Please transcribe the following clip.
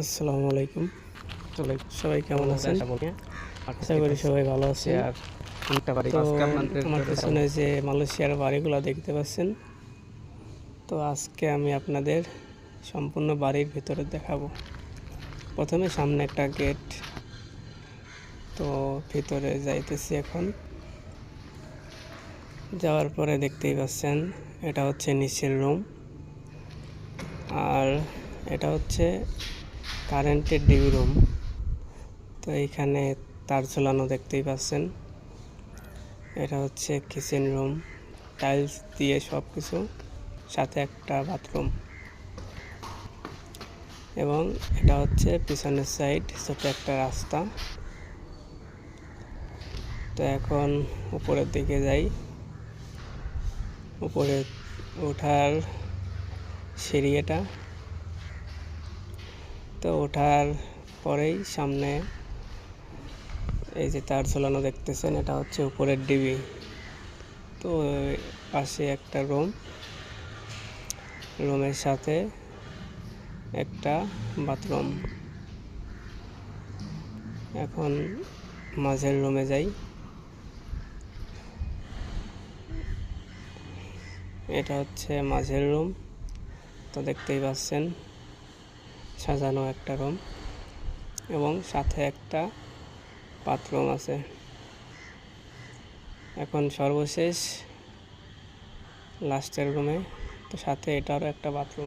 আসসালামু আলাইকুম। সবাই কেমন আছেন? আশা করি সবাই ভালো আছেন। তো আমার পেছনে যে মালয়েশিয়ার বাড়িগুলো দেখতে পাচ্ছেন, তো আজকে আমি আপনাদের সম্পূর্ণ বাড়ির ভিতরে দেখাবো। প্রথমে সামনে একটা গেট, তো ভিতরে যাইতেছি এখন। যাওয়ার পরে দেখতেই পাচ্ছেন এটা হচ্ছে নিচের রুম, আর এটা হচ্ছে কারেন্টের ডিবি রুম। তো এইখানে তার ঝোলানো দেখতেই পাচ্ছেন। এটা হচ্ছে কিচেন রুম, টাইলস দিয়ে সব কিছু, সাথে একটা বাথরুম। এবং এটা হচ্ছে পিছনের সাইড, ছোট একটা রাস্তা। তো এখন উপরের দিকে যাই। উপরে ওঠার সিঁড়ি এটা। তো ওঠার পরেই সামনে এই যে তার ঝোলানো দেখতেছেন, এটা হচ্ছে উপরের ডিবি। তো পাশে একটা রুমের সাথে একটা বাথরুম। এখন মাঝের রুমে যাই। এটা হচ্ছে মাঝের রুম। তো দেখতেই পাচ্ছেন সাজানো একটা রুম এবং সাথে একটা বাথরুম আছে। এখন সর্বশেষ লাস্টের রুমে, তো সাথে এটারও একটা বাথরুম।